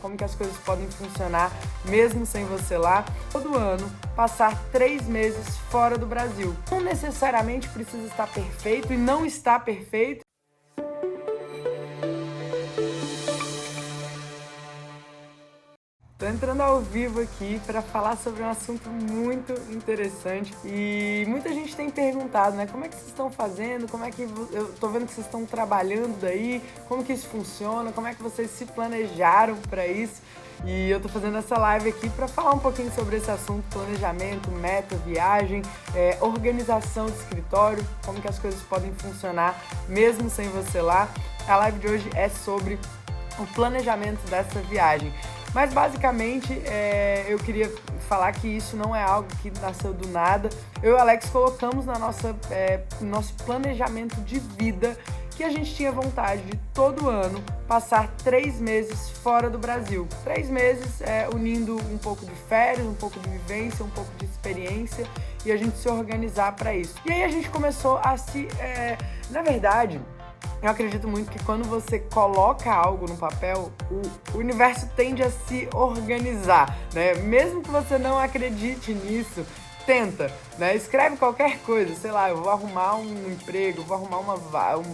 como que as coisas podem funcionar mesmo sem você lá. Todo ano, passar 3 meses fora do Brasil. Não necessariamente precisa estar perfeito e não está perfeito. Tô entrando ao vivo aqui para falar sobre um assunto muito interessante e muita gente tem perguntado, né? Como é que vocês estão fazendo? Como é que eu tô vendo que vocês estão trabalhando daí? Como que isso funciona? Como é que vocês se planejaram para isso? E eu tô fazendo essa live aqui para falar um pouquinho sobre esse assunto: planejamento, meta, viagem, organização de escritório, como que as coisas podem funcionar mesmo sem você lá. A live de hoje é sobre o planejamento dessa viagem. Mas basicamente eu queria falar que isso não é algo que nasceu do nada. Eu e o Alex colocamos na nosso planejamento de vida que a gente tinha vontade de todo ano passar 3 meses fora do Brasil. 3 meses unindo um pouco de férias, um pouco de vivência, um pouco de experiência e a gente se organizar para isso. E aí a gente começou a na verdade, eu acredito muito que quando você coloca algo no papel, o universo tende a se organizar, né? Mesmo que você não acredite nisso, tenta, né? Escreve qualquer coisa, sei lá, eu vou arrumar um emprego, vou arrumar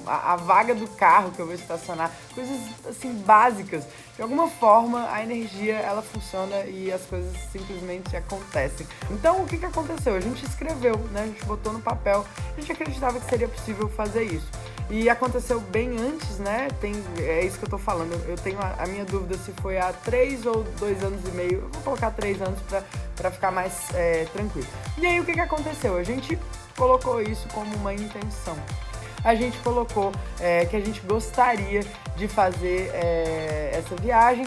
a vaga do carro que eu vou estacionar, coisas assim básicas. De alguma forma, a energia, ela funciona e as coisas simplesmente acontecem. Então, o que aconteceu? A gente escreveu, né? A gente botou no papel, a gente acreditava que seria possível fazer isso. E aconteceu bem antes, né? É isso que eu tô falando. Eu tenho a minha dúvida se foi há 3 ou 2 anos e meio. Eu vou colocar 3 anos pra ficar mais tranquilo. E aí, o que aconteceu? A gente colocou isso como uma intenção. A gente colocou que a gente gostaria de fazer essa viagem,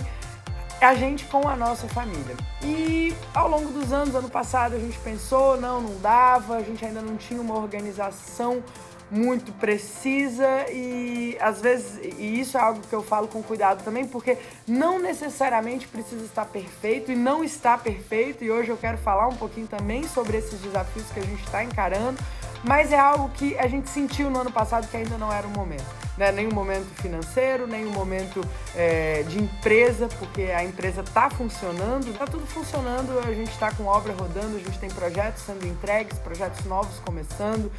a gente com a nossa família. E ao longo dos anos, ano passado, a gente pensou, não dava, a gente ainda não tinha uma organização muito precisa e às vezes, e isso é algo que eu falo com cuidado também, porque não necessariamente precisa estar perfeito e não está perfeito, e hoje eu quero falar um pouquinho também sobre esses desafios que a gente está encarando, mas é algo que a gente sentiu no ano passado que ainda não era o momento, né? Nem o momento financeiro, nem o momento de empresa, porque a empresa está funcionando, está tudo funcionando, a gente está com obra rodando, a gente tem projetos sendo entregues, projetos novos começando,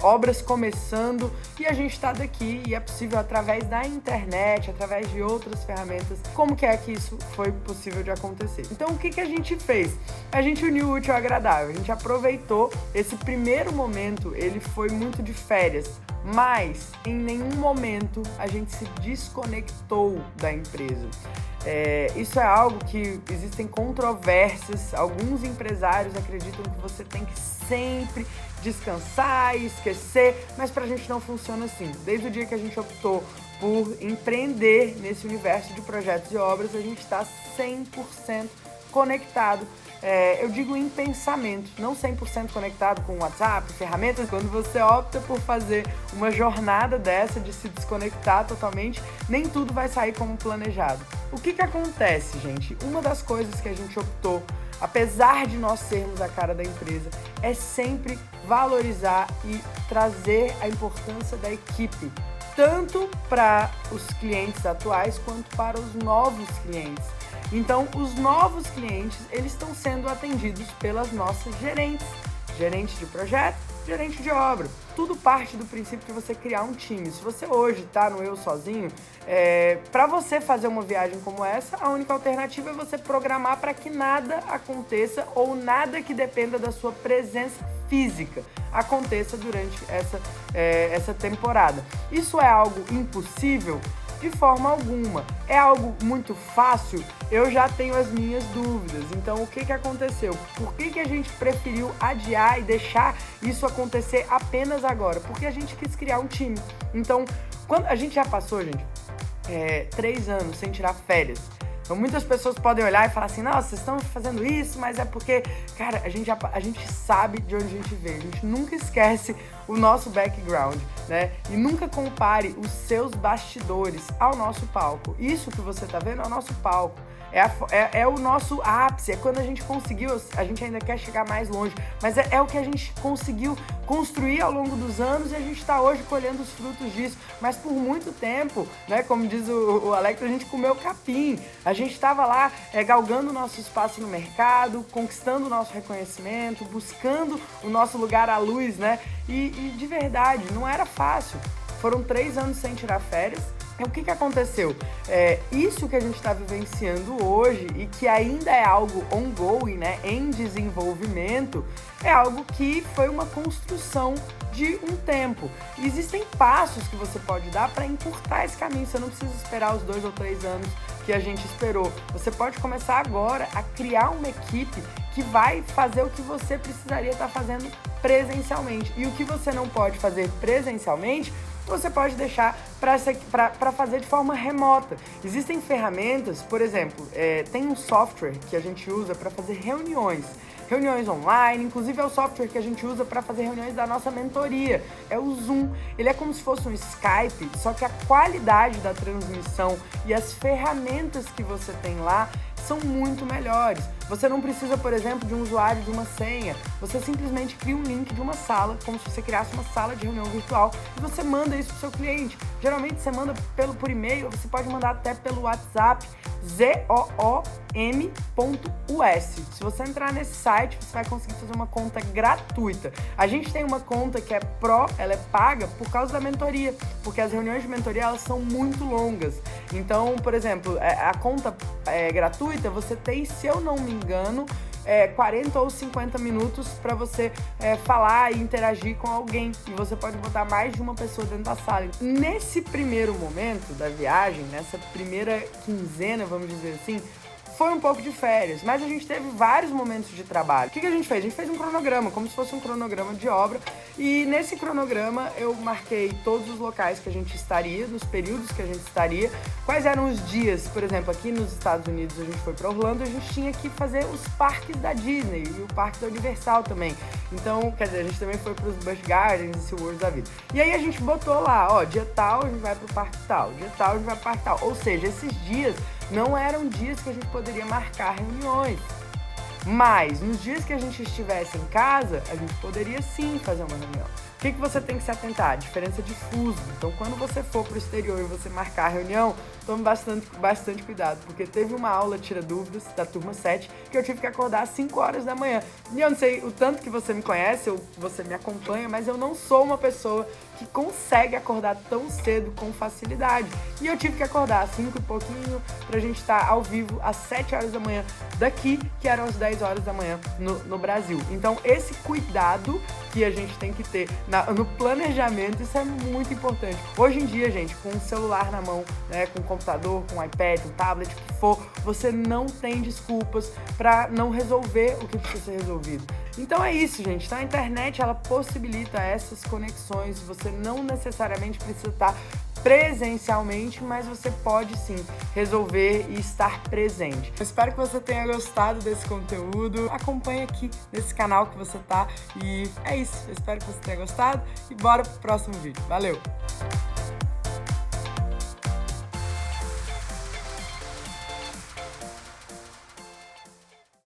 obras começando, e a gente está daqui e é possível através da internet, através de outras ferramentas. Como que é que isso foi possível de acontecer? Então, o que a gente fez? A gente uniu o útil ao agradável, a gente aproveitou esse primeiro momento, ele foi muito de férias, mas em nenhum momento a gente se desconectou da empresa. Isso é algo que existem controvérsias. Alguns empresários acreditam que você tem que sempre descansar e esquecer, mas pra gente não funciona assim. Desde o dia que a gente optou por empreender nesse universo de projetos e obras, a gente está 100% conectado. Eu digo em pensamento, não 100% conectado com o WhatsApp, ferramentas. Quando você opta por fazer uma jornada dessa, de se desconectar totalmente, nem tudo vai sair como planejado. O que acontece, gente? Uma das coisas que a gente optou, apesar de nós sermos a cara da empresa, é sempre valorizar e trazer a importância da equipe, tanto para os clientes atuais quanto para os novos clientes. Então, os novos clientes, eles estão sendo atendidos pelas nossas gerentes de projeto, gerente de obra. Tudo parte do princípio de você criar um time. Se você hoje está no Eu Sozinho, para você fazer uma viagem como essa, a única alternativa é você programar para que nada aconteça ou nada que dependa da sua presença física aconteça durante essa temporada. Isso é algo impossível? De forma alguma. É algo muito fácil? Eu já tenho as minhas dúvidas. Então, o que aconteceu? Por que a gente preferiu adiar e deixar isso acontecer apenas agora? Porque a gente quis criar um time. Então, quando a gente já passou, gente, 3 anos sem tirar férias. Então, muitas pessoas podem olhar e falar assim, nossa, vocês estão fazendo isso, mas é porque, cara, a gente sabe de onde a gente veio. A gente nunca esquece o nosso background, né? E nunca compare os seus bastidores ao nosso palco. Isso que você tá vendo é o nosso palco. é o nosso ápice, é quando a gente conseguiu, a gente ainda quer chegar mais longe, mas é o que a gente conseguiu construir ao longo dos anos e a gente está hoje colhendo os frutos disso. Mas por muito tempo, né, como diz o Alex, a gente comeu capim, a gente estava lá galgando o nosso espaço no mercado, conquistando o nosso reconhecimento, buscando o nosso lugar à luz, né? E de verdade, não era fácil. Foram 3 anos sem tirar férias. O que aconteceu? Isso que a gente está vivenciando hoje e que ainda é algo ongoing, né, em desenvolvimento, é algo que foi uma construção de um tempo. Existem passos que você pode dar para encurtar esse caminho. Você não precisa esperar os 2 ou 3 anos que a gente esperou. Você pode começar agora a criar uma equipe que vai fazer o que você precisaria estar fazendo presencialmente. E o que você não pode fazer presencialmente, você pode deixar para fazer de forma remota. Existem ferramentas, por exemplo, tem um software que a gente usa para fazer reuniões online, inclusive é o software que a gente usa para fazer reuniões da nossa mentoria, é o Zoom. Ele é como se fosse um Skype, só que a qualidade da transmissão e as ferramentas que você tem lá são muito melhores. Você não precisa, por exemplo, de um usuário, de uma senha. Você simplesmente cria um link de uma sala, como se você criasse uma sala de reunião virtual, e você manda isso para o seu cliente. Geralmente você manda por e-mail, você pode mandar até pelo WhatsApp, zoom.us. Se você entrar nesse site, você vai conseguir fazer uma conta gratuita. A gente tem uma conta que é Pro, ela é paga por causa da mentoria, porque as reuniões de mentoria, elas são muito longas. Então, por exemplo, a conta gratuita, você tem, se eu não me engano, 40 ou 50 minutos para você falar e interagir com alguém, e você pode botar mais de uma pessoa dentro da sala. Nesse primeiro momento da viagem, nessa primeira quinzena, vamos dizer assim, foi um pouco de férias, mas a gente teve vários momentos de trabalho. O que a gente fez? A gente fez um cronograma, como se fosse um cronograma de obra, e nesse cronograma eu marquei todos os locais que a gente estaria, nos períodos que a gente estaria, quais eram os dias. Por exemplo, aqui nos Estados Unidos a gente foi para Orlando, a gente tinha que fazer os parques da Disney e o parque da Universal também. Então, quer dizer, a gente também foi para os Busch Gardens e SeaWorld da vida. E aí a gente botou lá, ó, dia tal a gente vai pro parque tal, dia tal a gente vai pro parque tal. Ou seja, esses dias não eram dias que a gente poderia marcar reuniões. Mas nos dias que a gente estivesse em casa, a gente poderia sim fazer uma reunião. O que você tem que se atentar? A diferença de fuso. Então, quando você for para o exterior e você marcar a reunião, tome bastante cuidado, porque teve uma aula Tira Dúvidas da turma 7 que eu tive que acordar às 5 horas da manhã. E eu não sei o tanto que você me conhece ou você me acompanha, mas eu não sou uma pessoa que consegue acordar tão cedo com facilidade. E eu tive que acordar às 5 e pouquinho pra gente estar ao vivo às 7 horas da manhã daqui, que eram as 10 horas da manhã no Brasil. Então, esse cuidado que a gente tem que ter no planejamento, isso é muito importante. Hoje em dia, gente, com o celular na mão, né, com o computador, com o iPad, um tablet, o que for, você não tem desculpas para não resolver o que precisa ser resolvido. Então é isso, gente. Então a internet, ela possibilita essas conexões. Você não necessariamente precisa estar presencialmente, mas você pode sim resolver e estar presente. Eu espero que você tenha gostado desse conteúdo. Acompanhe aqui nesse canal que você tá. E é isso. Eu espero que você tenha gostado e bora pro próximo vídeo. Valeu!